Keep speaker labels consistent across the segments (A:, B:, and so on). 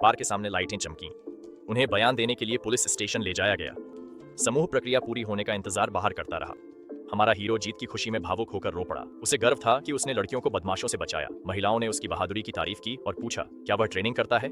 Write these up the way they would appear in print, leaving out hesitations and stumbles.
A: बार के सामने लाइटें चमकीं। उन्हें बयान देने के लिए पुलिस स्टेशन ले जाया गया। समूह प्रक्रिया पूरी होने का इंतजार बाहर करता रहा। हमारा हीरो जीत की खुशी में भावुक होकर रो पड़ा। उसे गर्व था कि उसने लड़कियों को बदमाशों से बचाया। महिलाओं ने उसकी बहादुरी की तारीफ की और पूछा, क्या वह ट्रेनिंग करता है?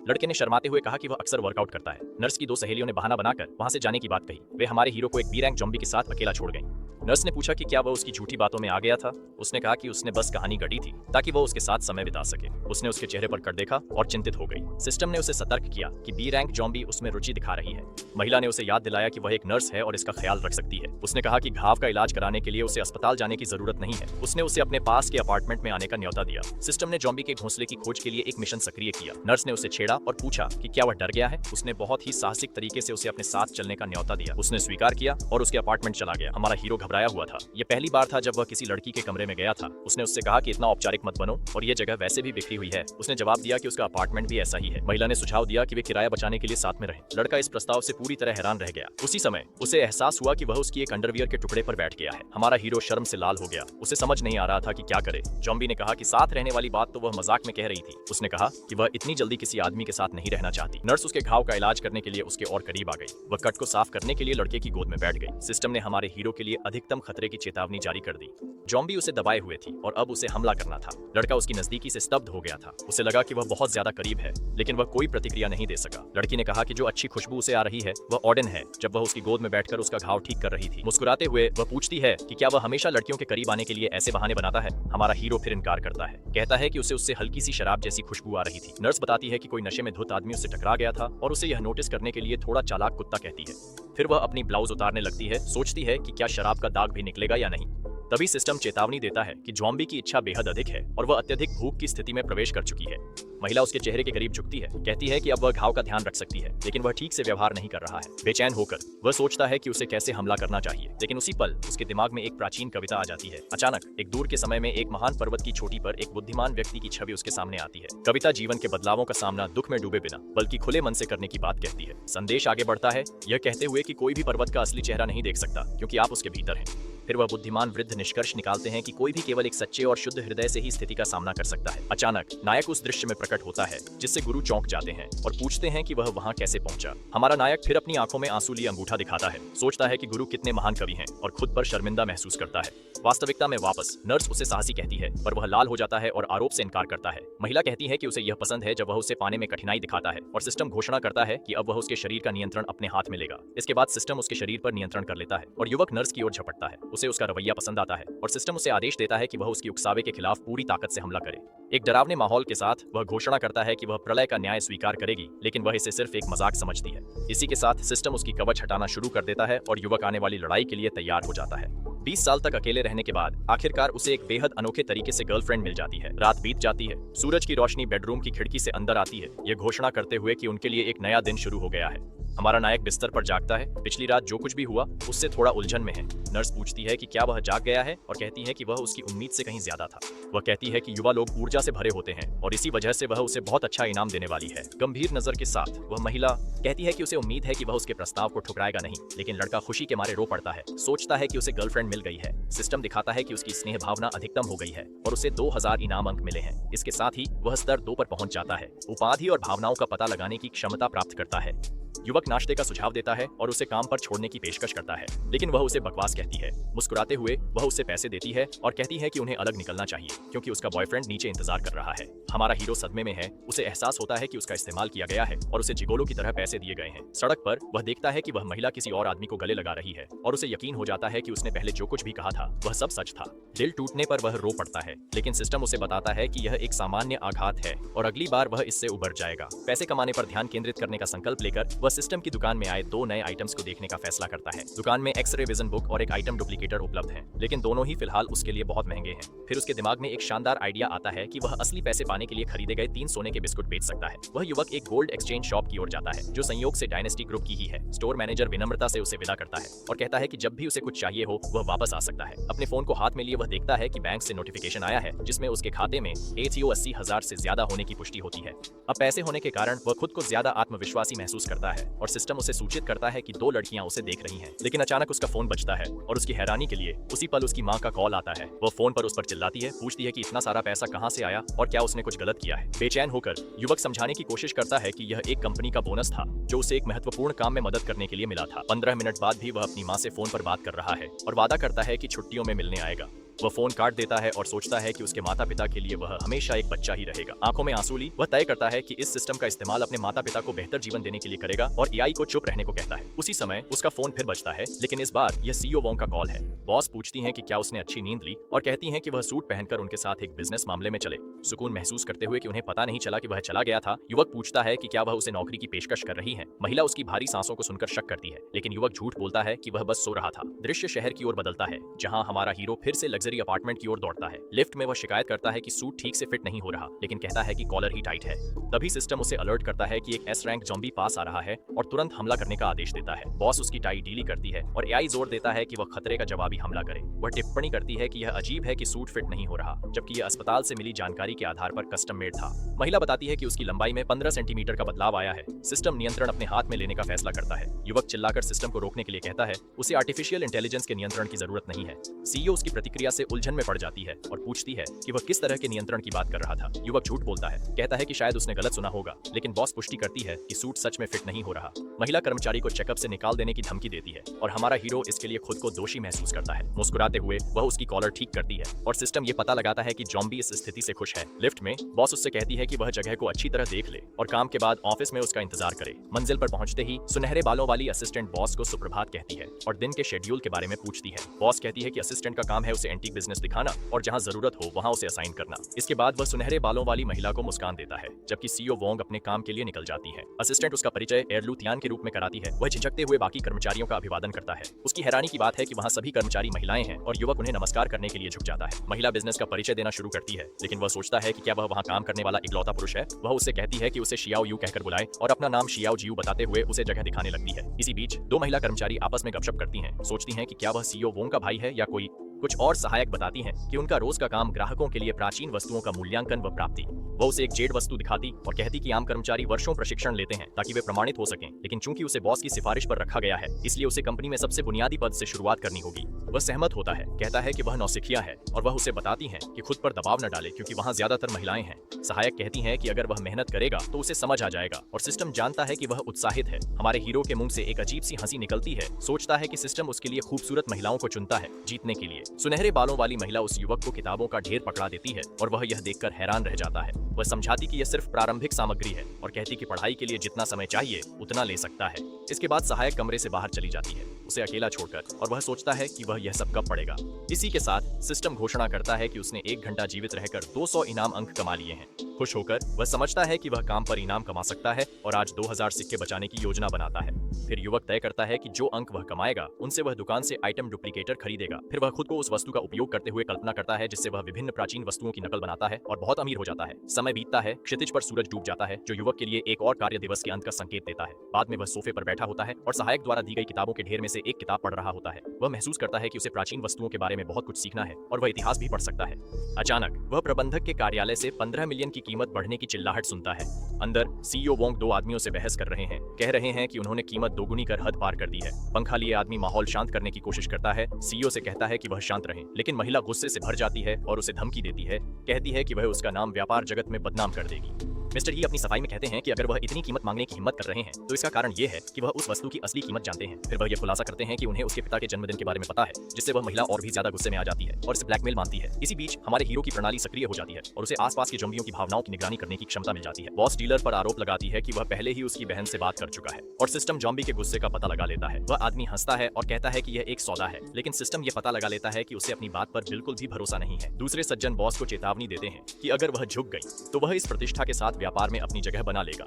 A: लड़के ने शर्माते हुए कहा कि वह अक्सर वर्कआउट करता है। नर्स की दो सहेलियों ने बहाना बनाकर वहां से जाने की बात कही। वे हमारे हीरो को एक बी रैंक ज़ॉम्बी के साथ अकेला छोड़ गईं। नर्स ने पूछा कि क्या वह उसकी झूठी बातों में आ गया था। उसने कहा कि उसने बस कहानी गढ़ी थी ताकि वह उसके साथ समय बिता सके। उसने उसके चेहरे पर कर देखा और चिंतित हो गई। सिस्टम ने उसे सतर्क किया कि बी रैंक ज़ॉम्बी उसमें रुचि दिखा रही है। महिला ने उसे याद दिलाया कि वह एक नर्स है और इसका ख्याल रख सकती है। उसने कहा कि घाव का इलाज कराने के लिए उसे अस्पताल जाने की जरूरत नहीं है। उसने उसे अपने पास के अपार्टमेंट में आने का न्योता दिया। सिस्टम ने ज़ॉम्बी के घोंसले की खोज के लिए एक मिशन सक्रिय किया। नर्स ने उसे छेड़ा और पूछा कि क्या वह डर गया है। उसने बहुत ही साहसिक तरीके से उसे अपने साथ चलने का न्योता दिया। उसने स्वीकार किया और उसके अपार्टमेंट चला गया। हमारा हीरो घबराया हुआ था। यह पहली बार था जब वह किसी लड़की के कमरे में गया था। उसने उससे कहा कि इतना औपचारिक मत बनो और ये जगह वैसे भी बिखरी हुई है। उसने जवाब दिया कि उसका अपार्टमेंट भी ऐसा ही है। महिला ने सुझाव दिया कि वे किराया बचाने के लिए साथ में रहें। लड़का इस प्रस्ताव से पूरी तरह हैरान रह गया। उसी समय उसे एहसास हुआ कि वह उसकी एक अंडरवियर के टुकड़े पर बैठ गया है। हमारा हीरो शर्म से लाल हो गया। उसे समझ नहीं आ रहा था कि क्या करे। ज़ॉम्बी ने कहा कि साथ रहने वाली बात तो वह मजाक में कह रही थी। उसने कहा कि वह इतनी जल्दी किसी आदमी के साथ नहीं रहना चाहती। नर्स उसके घाव का इलाज करने के लिए उसके और करीब आ गई। वह कट को साफ करने के लिए लड़के की गोद में बैठ गई। सिस्टम ने हमारे हीरो के लिए अधिकतम खतरे की चेतावनी जारी कर दी। ज़ॉम्बी उसे दबाए हुए थी और अब उसे हमला करना था। लड़का उसकी नजदीकी से स्तब्ध हो गया था। उसे लगा कि वह बहुत ज्यादा करीब है, लेकिन वह कोई प्रतिक्रिया नहीं दे सका। लड़की ने कहा कि जो अच्छी खुशबू उसे आ रही है वह ऑडेन है। जब वह उसकी गोद में बैठकर उसका घाव ठीक कर रही थी, मुस्कुराते हुए वह पूछती है कि क्या वह हमेशा लड़कियों के करीब आने के लिए ऐसे बहाने बनाता है। हमारा हीरो फिर इनकार करता है। कहता है कि उसे उससे हल्की सी शराब जैसी खुशबू आ रही थी। नर्स बताती है कि कोई नशे में धुत आदमी उससे टकरा गया था और उसे यह नोटिस करने के लिए थोड़ा चालाक कुत्ता कहती है। फिर वह अपनी ब्लाउज उतारने लगती है। सोचती है कि क्या शराब का दाग भी निकलेगा या नहीं। तभी सिस्टम चेतावनी देता है कि ज़ॉम्बी की इच्छा बेहद अधिक है और वह अत्यधिक भूख की स्थिति में प्रवेश कर चुकी है। महिला उसके चेहरे के करीब झुकती है। कहती है कि अब वह घाव का ध्यान रख सकती है, लेकिन वह ठीक से व्यवहार नहीं कर रहा है। बेचैन होकर वह सोचता है कि उसे कैसे हमला करना चाहिए, लेकिन उसी पल उसके दिमाग में एक प्राचीन कविता आ जाती है। अचानक एक दूर के समय में एक महान पर्वत की चोटी पर एक बुद्धिमान व्यक्ति की छवि उसके सामने आती है। कविता जीवन के बदलावों का सामना दुख में डूबे बिना बल्कि खुले मन से करने की बात कहती है। संदेश आगे बढ़ता है यह कहते हुए कि कोई भी पर्वत का असली चेहरा नहीं देख सकता, क्योंकि आप उसके भीतर हैं। फिर वह बुद्धिमान वृद्ध निष्कर्ष निकालते हैं कि कोई भी केवल एक सच्चे और शुद्ध हृदय से ही स्थिति का सामना कर सकता है। अचानक नायक उस दृश्य में प्रकट होता है, जिससे गुरु चौंक जाते हैं और पूछते हैं कि वह वहां कैसे पहुंचा। हमारा नायक फिर अपनी आंखों में आंसू लिए अंगूठा दिखाता है। सोचता है कि गुरु कितने महान कवि हैं और खुद पर शर्मिंदा महसूस करता है। वास्तविकता में वापस नर्स उसे साहसी कहती है, पर वह लाल हो जाता है और आरोप से इनकार करता है। महिला कहती है कि उसे यह पसंद है जब वह उसे पाने में कठिनाई दिखाता है, और सिस्टम घोषणा करता है कि अब वह उसके शरीर का नियंत्रण अपने हाथ में लेगा। इसके बाद सिस्टम उसके शरीर पर नियंत्रण कर लेता है और युवक नर्स की ओर झपटता है। उसे उसका रवैया पसंद आता है और सिस्टम उसे आदेश देता है कि वह उसकी उकसावे के खिलाफ पूरी ताकत से हमला करे। एक डरावने माहौल के साथ वह घोषणा करता है कि वह प्रलय का न्याय स्वीकार करेगी, लेकिन वह इसे सिर्फ एक मजाक समझती है। इसी के साथ सिस्टम उसकी कवच हटाना शुरू कर देता है और युवक आने वाली लड़ाई के लिए तैयार हो जाता है। 20 साल तक अकेले रहने के बाद आखिरकार उसे एक बेहद अनोखे तरीके से गर्लफ्रेंड मिल जाती है। रात बीत जाती है। सूरज की रोशनी बेडरूम की खिड़की से अंदर आती है, यह घोषणा करते हुए कि उनके लिए एक नया दिन शुरू हो गया है। हमारा नायक बिस्तर पर जागता है। पिछली रात जो कुछ भी हुआ उससे थोड़ा उलझन में है। नर्स पूछती है कि क्या वह जाग गया है और कहती है कि वह उसकी उम्मीद से कहीं ज्यादा था। वह कहती है कि युवा लोग ऊर्जा से भरे होते हैं और इसी वजह से वह उसे बहुत अच्छा इनाम देने वाली है। गंभीर नजर के साथ वह महिला कहती है कि उसे उम्मीद है कि वह उसके प्रस्ताव को ठुकराएगा नहीं, लेकिन लड़का खुशी के मारे रो पड़ता है। सोचता है कि उसे गर्लफ्रेंड मिल गई है। सिस्टम दिखाता है कि उसकी स्नेह भावना अधिकतम हो गई है और उसे 2000 इनाम अंक मिले हैं। इसके साथ ही वह स्तर 2 पर पहुंच जाता है। उपाधि और भावनाओं का पता लगाने की क्षमता प्राप्त करता है। युवक नाश्ते का सुझाव देता है और उसे काम पर छोड़ने की पेशकश करता है, लेकिन वह उसे बकवास कहती है। मुस्कुराते हुए वह उसे पैसे देती है और कहती है कि उन्हें अलग निकलना चाहिए, क्योंकि उसका बॉयफ्रेंड नीचे इंतजार कर रहा है। हमारा हीरो सदमे में है। उसे एहसास होता है कि उसका इस्तेमाल किया गया है और उसे जिगोलो की तरह पैसे दिए गए हैं। सड़क पर वह देखता है कि वह महिला किसी और आदमी को गले लगा रही है और उसे यकीन हो जाता है कि उसने पहले जो कुछ भी कहा था वह सब सच था। दिल टूटने पर वह रो पड़ता है, लेकिन सिस्टम उसे बताता है कि यह एक सामान्य आघात है और अगली बार वह इससे उबर जाएगा। पैसे कमाने पर ध्यान केंद्रित करने का संकल्प लेकर वह सिस्टम की दुकान में आए 2 नए आइटम्स को देखने का फैसला करता है। दुकान में एक्सरे विजन बुक और एक आइटम डुप्लीकेटर उपलब्ध हैं, लेकिन दोनों ही फिलहाल उसके लिए बहुत महंगे हैं। फिर उसके दिमाग में एक शानदार आइडिया आता है कि वह असली पैसे पाने के लिए खरीदे गए 3 सोने के बिस्कुट बेच सकता है। वह युवक एक गोल्ड एक्सचेंज शॉप की ओर जाता है, जो संयोग से डायनेस्टी ग्रुप की ही है। स्टोर मैनेजर विनम्रता से उसे विदा करता है और कहता है कि जब भी उसे कुछ चाहिए हो वह वापस आ सकता है। अपने फोन को हाथ में लिए वह देखता है कि बैंक से नोटिफिकेशन आया है, जिसमें उसके खाते में ATO 80,000 से ज्यादा होने की पुष्टि होती है। अब पैसे होने के कारण वह खुद को ज्यादा आत्मविश्वासी महसूस करता है है और सिस्टम उसे सूचित करता है कि 2 लड़कियां उसे देख रही हैं। लेकिन अचानक उसका फोन बजता है और उसकी हैरानी के लिए उसी पल उसकी मां का कॉल आता है। वो फोन पर उस पर चिल्लाती है, पूछती है कि इतना सारा पैसा कहां से आया और क्या उसने कुछ गलत किया है। बेचैन होकर युवक समझाने की कोशिश करता है कि यह एक कंपनी का बोनस था जो उसे एक महत्वपूर्ण काम में मदद करने के लिए मिला था। 15 मिनट बाद भी वह अपनी मां से फोन पर बात कर रहा है और वादा करता है कि छुट्टियों में मिलने आएगा। वह फोन काट देता है और सोचता है कि उसके माता पिता के लिए वह हमेशा एक बच्चा ही रहेगा। आंखों में आंसू ली वह तय करता है कि इस सिस्टम का इस्तेमाल अपने माता पिता को बेहतर जीवन देने के लिए करेगा और एआई को चुप रहने को कहता है। उसी समय उसका फोन फिर बजता है, लेकिन इस बार यह सीईओ वोंग का कॉल है। बॉस पूछती हैं कि क्या उसने अच्छी नींद ली और कहती हैं कि वह सूट पहनकर उनके साथ एक बिजनेस मामले में चले। सुकून महसूस करते हुए कि उन्हें पता नहीं चला कि वह चला गया था, युवक पूछता है कि क्या वह उसे नौकरी की पेशकश कर रही है। महिला उसकी भारी सांसों को सुनकर शक करती है, लेकिन युवक झूठ बोलता है कि वह बस सो रहा था। दृश्य शहर की ओर बदलता है, जहां हमारा हीरो फिर से लग्जरी अपार्टमेंट की ओर दौड़ता है। लिफ्ट में वह शिकायत करता है कि सूट ठीक से फिट नहीं हो रहा, लेकिन कहता है कि कॉलर ही टाइट है। तभी सिस्टम उसे अलर्ट करता है कि एक एस रैंक ज़ॉम्बी पास आ रहा है और तुरंत हमला करने का आदेश देता है। बॉस उसकी टाई ढीली करती है और एआई जोर देता है कि वह खतरे का जवाबी हमला करे। वह टिप्पणी करती है कि यह अजीब है कि सूट फिट नहीं हो रहा, जबकि यह अस्पताल से मिली जानकारी के आधार पर कस्टम मेड था। महिला बताती है कि उसकी लंबाई में 15 सेंटीमीटर का बदलाव आया है। सिस्टम नियंत्रण अपने हाथ में लेने का फैसला करता है। युवक चिल्लाकर सिस्टम को रोकने के लिए कहता है उसे आर्टिफिशियल इंटेलिजेंस के नियंत्रण की जरूरत नहीं है। सीईओ उसकी प्रतिक्रिया से उलझन में पड़ जाती है और पूछती है कि वह किस तरह के नियंत्रण की बात कर रहा था। युवक झूठ बोलता है, कहता है कि शायद उसने गलत सुना होगा, लेकिन बॉस पुष्टि करती है कि सूट सच में फिट नहीं हो रहा। महिला कर्मचारी को चेकअप से निकाल देने की धमकी देती है और हमारा हीरो इसके लिए खुद को दोषी महसूस करता है। मुस्कुराते हुए वह उसकी कॉलर ठीक करती है और सिस्टम ये पता लगाता है कि ज़ॉम्बी इस स्थिति से खुश है। लिफ्ट में बॉस उससे कहती है कि वह जगह को अच्छी तरह देख ले और काम के बाद ऑफिस में उसका इंतजार करे। मंजिल पर पहुंचते ही सुनहरे बालों वाली असिस्टेंट बॉस को सुप्रभात कहती है और दिन के शेड्यूल के बारे में पूछती है। बॉस कहती है कि असिस्टेंट का काम है उसे एंटीक बिजनेस दिखाना और जहां जरूरत हो वहां उसे असाइन करना। इसके बाद वह सुनहरे बालों वाली महिला को मुस्कान देता है, जबकि सीईओ वोंग अपने काम के लिए निकल जाती है। असिस्टेंट उसका परिचय एयरलू तियान के रूप में कराती है। वह झिझकते हुए बाकी कर्मचारियों का अभिवादन करता है। उसकी हैरानी की बात है कि वहाँ सभी कर्मचारी महिलाएं हैं और युवक उन्हें नमस्कार करने के लिए झुक जाता है। महिला बिजनेस का परिचय देना शुरू करती है, लेकिन वह सोचता है कि क्या वह वहाँ काम करने वाला इकलौता पुरुष है। वह उससे कहती है कि उसे शियाओ यू कहकर बुलाए और अपना नाम शियाओ जियू बताते हुए उसे जगह दिखाने लगती है। इसी बीच 2 महिला कर्मचारी आपस में गपशप करती हैं, सोचती हैं कि क्या वह सीईओ वोंग का भाई है या कोई। कुछ और सहायक बताती हैं कि उनका रोज का काम ग्राहकों के लिए प्राचीन वस्तुओं का मूल्यांकन व प्राप्ति। वह उसे एक जेड वस्तु दिखाती और कहती कि आम कर्मचारी वर्षों प्रशिक्षण लेते हैं ताकि वे प्रमाणित हो सकें, लेकिन चूंकि उसे बॉस की सिफारिश पर रखा गया है इसलिए उसे कंपनी में सबसे बुनियादी पद से शुरुआत करनी होगी। वह सहमत होता है, कहता है कि वह नौसिखिया है और वह उसे बताती हैं कि खुद पर दबाव न डाले क्योंकि वहाँ ज्यादातर महिलाएं हैं। सहायक कहती हैं कि अगर वह मेहनत करेगा तो उसे समझ आ जाएगा और सिस्टम जानता है कि वह उत्साहित है। हमारे हीरो के मुंह से एक अजीब सी हंसी निकलती है। सोचता है कि सिस्टम उसके लिए खूबसूरत महिलाओं को चुनता है जीतने के लिए। सुनहरे बालों वाली महिला उस युवक को किताबों का ढेर पकड़ा देती है और वह यह देखकर हैरान रह जाता है। वह समझाती कि यह सिर्फ प्रारंभिक सामग्री है और कहती कि पढ़ाई के लिए जितना समय चाहिए उतना ले सकता है। इसके बाद सहायक कमरे से बाहर चली जाती है उसे अकेला छोड़कर और वह सोचता है कि वह यह सब कब पढ़ेगा। इसी के साथ सिस्टम घोषणा करता है कि उसने 1 घंटा जीवित रहकर 200 इनाम अंक कमा लिए हैं। खुश होकर वह समझता है कि वह काम पर इनाम कमा सकता है और आज 2000 सिक्के बचाने की योजना बनाता है। फिर युवक तय करता है कि जो अंक वह कमाएगा उनसे वह दुकान से आइटम डुप्लीकेटर खरीदेगा। फिर वह खुद को उस वस्तु का उपयोग करते हुए कल्पना करता है जिससे वह विभिन्न प्राचीन वस्तुओं की नकल बनाता है और बहुत अमीर हो जाता है। समय बीतता है, क्षितिज पर सूरज डूब जाता है जो युवक के लिए एक और कार्य दिवस के अंत का संकेत देता है। बाद में वह सोफे पर बैठा होता है और सहायक द्वारा दी गई किताबों के ढेर में से एक किताब पढ़ रहा होता है। वह महसूस करता है कि उसे प्राचीन वस्तुओं के बारे में बहुत कुछ सीखना है और वह इतिहास भी पढ़ सकता है। अचानक वह प्रबंधक के कार्यालय से 15 मिलियन की कीमत बढ़ने की चिल्लाहट सुनता है। अंदर सीईओ वोंग 2 आदमियों से बहस कर रहे हैं, कह रहे हैं कि उन्होंने कीमत दोगुनी कर हद पार कर दी है। पंखा लिए आदमी माहौल शांत करने की कोशिश करता है। सीईओ से कहता है कि वह शांत रहे, लेकिन महिला गुस्से से भर जाती है और उसे धमकी देती है। कहती है कि वह उसका नाम व्यापार जगत में बदनाम कर देगी। मिस्टर ही अपनी सफाई में कहते हैं कि अगर वह इतनी कीमत मांगने की हिम्मत कर रहे हैं तो इसका कारण ये है कि वह उस वस्तु की असली कीमत जानते हैं। फिर वह यह खुलासा करते हैं कि उन्हें उसके पिता के जन्मदिन के बारे में पता है, जिससे वह महिला और भी ज्यादा गुस्से में आ जाती है और इसे ब्लैकमेल मानती है। इसी बीच हमारे हीरो की प्रणाली सक्रिय हो जाती है और उसे आसपास के ज़ॉम्बियों की भावनाओं की निगरानी करने की क्षमता मिल जाती है। बॉस डीलर पर आरोप लगाती है कि वह पहले ही उसकी बहन से बात कर चुका है और सिस्टम ज़ॉम्बी के गुस्से का पता लगा लेता है। वह आदमी हंसता है और कहता है कि यह एक सौदा है, लेकिन सिस्टम यह पता लगा लेता है कि उसे अपनी बात पर बिल्कुल भी भरोसा नहीं है। दूसरे सज्जन बॉस को चेतावनी देते हैं कि अगर वह झुक गई तो वह इस प्रतिष्ठा के साथ व्यापार में अपनी जगह बना लेगा।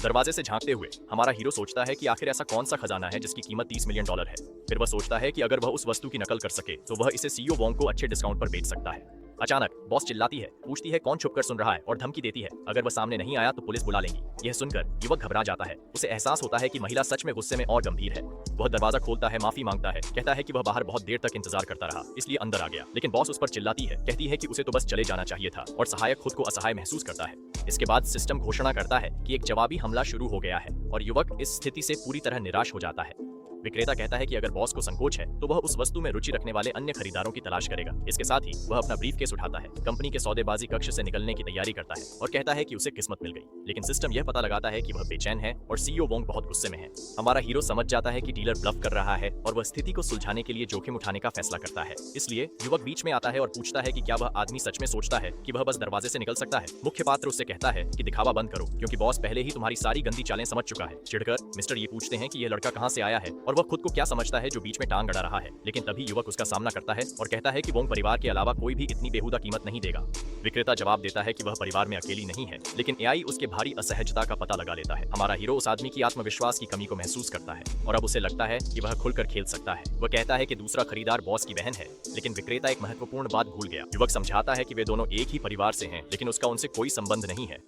A: दरवाजे से झांकते हुए हमारा हीरो सोचता है कि आखिर ऐसा कौन सा खजाना है जिसकी कीमत $30 मिलियन है। फिर वह सोचता है कि अगर वह उस वस्तु की नकल कर सके तो वह इसे सीईओ वोंग को अच्छे डिस्काउंट पर बेच सकता है। अचानक बॉस चिल्लाती है, पूछती है कौन छुपकर सुन रहा है और धमकी देती है अगर वह सामने नहीं आया तो पुलिस बुला लेंगी। यह सुनकर युवक घबरा जाता है। उसे एहसास होता है कि महिला सच में गुस्से में और गंभीर है। वह दरवाजा खोलता है, माफी मांगता है, कहता है कि वह बाहर बहुत देर तक इंतजार करता रहा इसलिए अंदर आ गया, लेकिन बॉस उस पर चिल्लाती है, कहती है कि उसे तो बस चले जाना चाहिए था और सहायक खुद को असहाय महसूस करता है। इसके बाद सिस्टम घोषणा करता है कि एक जवाबी हमला शुरू हो गया है। और युवक इस स्थिति से पूरी तरह निराश हो जाता है। विक्रेता कहता है कि अगर बॉस को संकोच है तो वह उस वस्तु में रुचि रखने वाले अन्य खरीदारों की तलाश करेगा। इसके साथ ही वह अपना ब्रीफकेस उठाता है, कंपनी के सौदेबाजी कक्ष से निकलने की तैयारी करता है और कहता है कि उसे किस्मत मिल गई। लेकिन सिस्टम यह पता लगाता है कि वह बेचैन है और सीईओ वोंग बहुत गुस्से में है। हमारा हीरो समझ जाता है कि डीलर ब्लफ कर रहा है और वह स्थिति को सुलझाने के लिए जोखिम उठाने का फैसला करता है। इसलिए युवक बीच में आता है और पूछता है कि क्या वह आदमी सच में सोचता है कि वह बस दरवाजे से निकल सकता है। मुख्य पात्र उससे कहता है कि दिखावा बंद करो, क्योंकि बॉस पहले ही तुम्हारी सारी गंदी चालें समझ चुका है। चिढ़कर मिस्टर ये पूछते हैं कि यह लड़का कहाँ से आया है और वह खुद को क्या समझता है जो बीच में टांग अड़ा रहा है। लेकिन तभी युवक उसका सामना करता है और कहता है कि वोंग परिवार के अलावा कोई भी इतनी बेहुदा कीमत नहीं देगा। विक्रेता जवाब देता है कि वह परिवार में अकेली नहीं है, लेकिन एआई उसके भारी असहजता का पता लगा लेता है। हमारा हीरो उस आदमी की आत्मविश्वास की कमी को महसूस करता है और अब उसे लगता है कि वह खुलकर खेल सकता है। वह कहता है कि दूसरा खरीदार बॉस की बहन है, लेकिन विक्रेता एक महत्वपूर्ण बात भूल गया। युवक समझाता है कि वे दोनों एक ही परिवार से हैं, लेकिन उसका उनसे कोई संबंध नहीं है।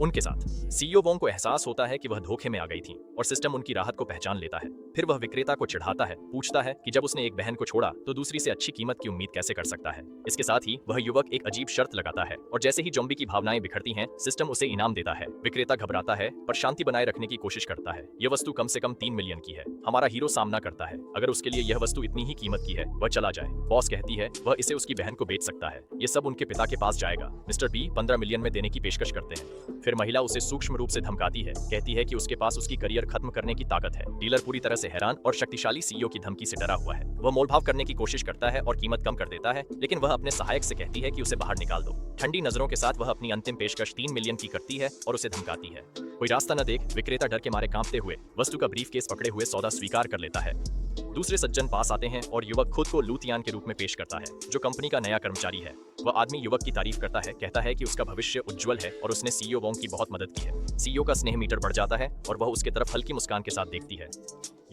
A: उनके साथ सीईओ वोंग को एहसास होता है कि वह धोखे में आ गई थी और सिस्टम उनकी राहत को पहचान लेता है। फिर वह विक्रेता को चिढ़ाता है, पूछता है कि जब उसने एक बहन को छोड़ा तो दूसरी से अच्छी कीमत की उम्मीद कैसे कर सकता है। इसके साथ ही वह युवक एक अजीब शर्त लगाता है और जैसे ही ज़ॉम्बी की भावनाएं बिखरती हैं, सिस्टम उसे इनाम देता है। विक्रेता घबराता है पर शांति बनाए रखने की कोशिश करता है। यह वस्तु कम से कम 3 मिलियन की है। हमारा हीरो सामना करता है, अगर उसके लिए यह वस्तु इतनी ही कीमत की है वह चला जाए। बॉस कहती है वह इसे उसकी बहन को बेच सकता है, ये सब उनके पिता के पास जाएगा। मिस्टर बी 15 मिलियन में देने की पेशकश करते हैं। फिर महिला उसे सूक्ष्म रूप से धमकाती है, कहती है कि उसके पास उसकी करियर खत्म करने की ताकत है। डीलर पूरी तरह से हैरान और शक्तिशाली सीईओ की धमकी से डरा हुआ है। वह मोलभाव करने की कोशिश करता है और कीमत कम कर देता है, लेकिन वह अपने सहायक से कहती है कि उसे बाहर निकाल दो। ठंडी नजरों के साथ वह अपनी अंतिम पेशकश 3 मिलियन की करती है और उसे धमकाती है। कोई रास्ता न देख विक्रेता डर के मारे कांपते हुए वस्तु का ब्रीफकेस पकड़े हुए सौदा स्वीकार कर लेता है। दूसरे सज्जन पास आते हैं और युवक खुद को लूतियान के रूप में पेश करता है, जो कंपनी का नया कर्मचारी है। वह आदमी युवक की तारीफ करता है, कहता है कि उसका भविष्य उज्जवल है और उसने सीईओ वोंग की बहुत मदद की है। सीईओ का स्नेह मीटर बढ़ जाता है और वह उसके तरफ हल्की मुस्कान के साथ देखती है।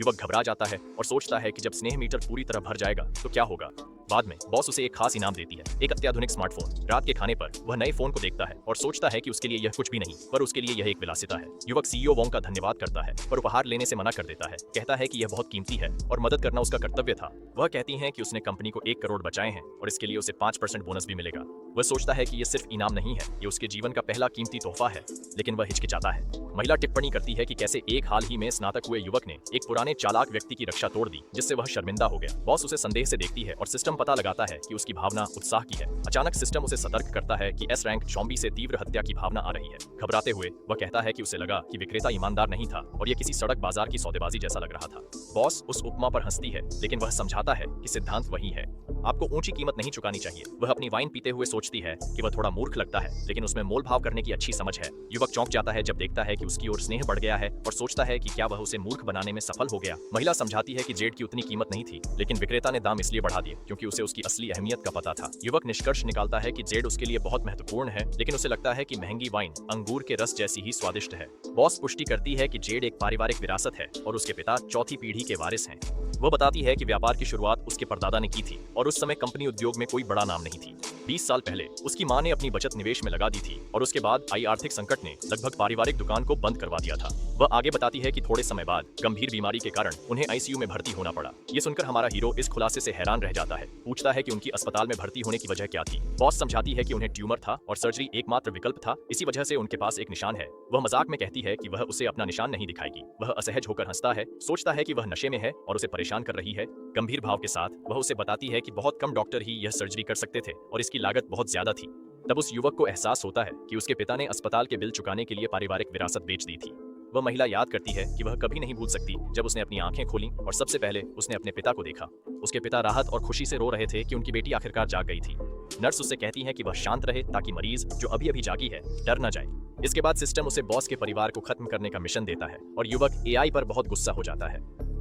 A: युवक घबरा जाता है और सोचता है कि जब स्नेह मीटर पूरी तरह भर जाएगा तो क्या होगा। बाद में बॉस उसे एक खास इनाम देती है, एक अत्याधुनिक स्मार्टफोन। रात के खाने पर वह नए फोन को देखता है और सोचता है कि उसके लिए यह कुछ भी नहीं, पर उसके लिए यह एक विलासिता है। युवक सीईओ वोंग का धन्यवाद करता है पर उपहार लेने से मना कर देता है, कहता है कि यह बहुत कीमती है और मदद करना उसका कर्तव्य था। वह कहती है कि उसने कंपनी को 1 करोड़ बचाए हैं और इसके लिए उसे 5% बोनस भी मिलेगा। वह सोचता है कि यह सिर्फ इनाम नहीं है, ये उसके जीवन का पहला कीमती तोहफा है, लेकिन वह हिचकिचाता है। महिला टिप्पणी करती है कि कैसे एक हाल ही में स्नातक हुए युवक ने एक पुराने चालाक व्यक्ति की रक्षा तोड़ दी, जिससे वह शर्मिंदा हो गया। बॉस उसे संदेह से देखती है और सिस्टम पता लगाता है कि उसकी भावना उत्साह की है। अचानक सिस्टम उसे सतर्क करता है कि एस रैंक ज़ॉम्बी से तीव्र हत्या की भावना आ रही है। घबराते हुए वह कहता है कि उसे लगा कि विक्रेता ईमानदार नहीं था और यह किसी सड़क बाजार की सौदेबाजी जैसा लग रहा था। बॉस उस उपमा पर हंसती है, लेकिन वह समझाता है कि सिद्धांत वही है, आपको ऊंची कीमत नहीं चुकानी चाहिए। वह अपनी वाइन पीते हुए सोचती है कि वह थोड़ा मूर्ख लगता है, लेकिन उसमें मोल भाव करने की अच्छी समझ है। युवक चौंक जाता है जब देखता है कि उसकी ओर स्नेह बढ़ गया है और सोचता है कि क्या वह उसे मूर्ख बनाने में सफल हो गया। महिला समझाती है कि जेड की उतनी कीमत नहीं थी, लेकिन विक्रेता ने दाम इसलिए बढ़ा दिए क्योंकि उसे उसकी असली अहमियत का पता था। युवक निष्कर्ष निकालता है कि जेड उसके लिए बहुत महत्वपूर्ण है, लेकिन उसे लगता है कि महंगी वाइन अंगूर के रस जैसी ही स्वादिष्ट है। बॉस पुष्टि करती है कि जेड एक पारिवारिक विरासत है और उसके पिता चौथी पीढ़ी के वारिस हैं। वह बताती है कि व्यापार की शुरुआत उसके परदादा ने की थी और उस समय कंपनी उद्योग में कोई बड़ा नाम नहीं थी। 20 साल पहले उसकी मां ने अपनी बचत निवेश में लगा दी थी और उसके बाद आई आर्थिक संकट ने लगभग पारिवारिक दुकान को बंद करवा दिया था। वह आगे बताती है कि थोड़े समय बाद गंभीर बीमारी के कारण उन्हें आईसीयू में भर्ती होना पड़ा। ये सुनकर हमारा हीरो इस खुलासे से हैरान रह जाता है, पूछता है कि उनकी अस्पताल में भर्ती होने की वजह क्या थी। बॉस समझाती है कि उन्हें ट्यूमर था और सर्जरी एकमात्र विकल्प था, इसी वजह से उनके पास एक निशान है। वह मजाक में कहती है कि वह उसे अपना निशान नहीं दिखाएगी। वह असहज होकर हंसता है, सोचता है कि वह नशे में है और उसे परेशान कर रही है। गंभीर भाव के साथ वह उसे बताती है कि बहुत कम डॉक्टर ही यह सर्जरी कर सकते थे और इसकी लागत बहुत ज्यादा थी। तब उस युवक को एहसास होता है कि उसके पिता ने अस्पताल के बिल चुकाने के लिए पारिवारिक विरासत बेच दी थी। वह महिला याद करती है कि वह कभी नहीं भूल सकती जब उसने अपनी आंखें खोलीं और सबसे पहले उसने अपने पिता को देखा। उसके पिता राहत और खुशी से रो रहे थे कि उनकी बेटी आखिरकार जाग गई थी। नर्स उससे कहती है कि वह शांत रहे ताकि मरीज जो अभी अभी जागी है डर न जाए। इसके बाद सिस्टम उसे बॉस के परिवार को खत्म करने का मिशन देता है और युवक एआई पर बहुत गुस्सा हो जाता है।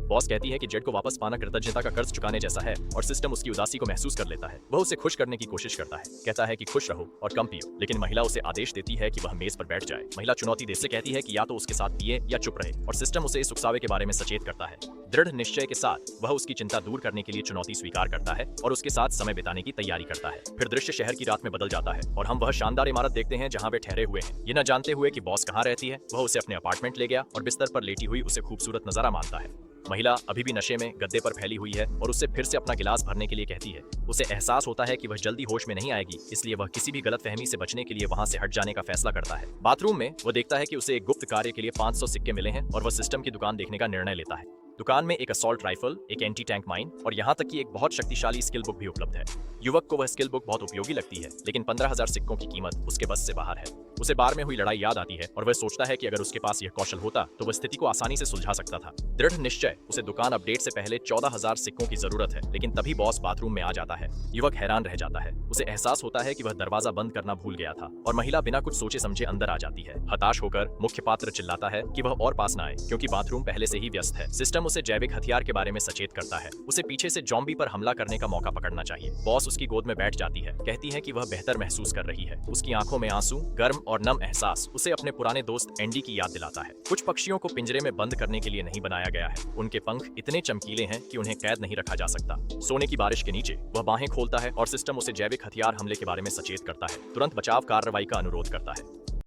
A: बॉस कहती है कि जेड को वापस पाना कृतज्ञता का कर्ज चुकाने जैसा है और सिस्टम उसकी उदासी को महसूस कर लेता है। वह उसे खुश करने की कोशिश करता है, कहता है कि खुश रहो और कम पियो, लेकिन महिला उसे आदेश देती है कि वह मेज पर बैठ जाए। महिला चुनौती देते से कहती है कि या तो उसके साथ पिए या चुप रहे और सिस्टम उसे इस उकसावे के बारे में सचेत करता है। दृढ़ निश्चय के साथ वह उसकी चिंता दूर करने के लिए चुनौती स्वीकार करता है और उसके साथ समय बिताने की तैयारी करता है। फिर दृश्य शहर की रात में बदल जाता है और हम वह शानदार इमारत देखते हैं जहाँ वे ठहरे हुए हैं। ये न जानते हुए कि बॉस कहाँ रहती है, वह उसे अपने अपार्टमेंट ले गया और बिस्तर पर लेटी हुई उसे खूबसूरत नजारा मानता है। महिला अभी भी नशे में गद्दे पर फैली हुई है और उससे फिर से अपना गिलास भरने के लिए कहती है। उसे एहसास होता है कि वह जल्दी होश में नहीं आएगी, इसलिए वह किसी भी गलतफहमी से बचने के लिए वहां से हट जाने का फैसला करता है। बाथरूम में वह देखता है कि उसे एक गुप्त कार्य के लिए 500 सिक्के मिले हैं और वह सिस्टम की दुकान देखने का निर्णय लेता है। दुकान में एक असॉल्ट राइफल, एक एंटी टैंक माइन और यहाँ तक कि एक बहुत शक्तिशाली स्किल बुक भी उपलब्ध है। युवक को वह स्किल बुक बहुत उपयोगी लगती है, लेकिन 15,000 सिक्कों की कीमत उसके बस से बाहर है। उसे बार में हुई लड़ाई याद आती है और वह सोचता है कि अगर उसके पास यह कौशल होता तो वह स्थिति को आसानी से सुलझा सकता था। दृढ़ निश्चय, उसे दुकान अपडेट से पहले 14,000 सिक्कों की जरूरत है, लेकिन तभी बॉस बाथरूम में आ जाता है। युवक हैरान रह जाता है। उसे एहसास होता है कि वह दरवाजा बंद करना भूल गया था और महिला बिना कुछ सोचे समझे अंदर आ जाती है। हताश होकर मुख्य पात्र चिल्लाता है कि वह और पास न आए, क्योंकि बाथरूम पहले से ही व्यस्त है। सिस्टम उसे जैविक हथियार के बारे में सचेत करता है। उसे पीछे से जॉम्बी पर हमला करने का मौका पकड़ना चाहिए। बॉस उसकी गोद में बैठ जाती है, कहती है कि वह बेहतर महसूस कर रही है। उसकी आंखों में आंसू, गर्म और नम एहसास उसे अपने पुराने दोस्त एंडी की याद दिलाता है। कुछ पक्षियों को पिंजरे में बंद करने के लिए नहीं बनाया गया है। उनके पंख इतने चमकीले हैं कि उन्हें कैद नहीं रखा जा सकता। सोने की बारिश के नीचे वह बाहें खोलता है और सिस्टम उसे जैविक हथियार हमले के बारे में सचेत करता है। तुरंत बचाव कार्रवाई का अनुरोध करता है।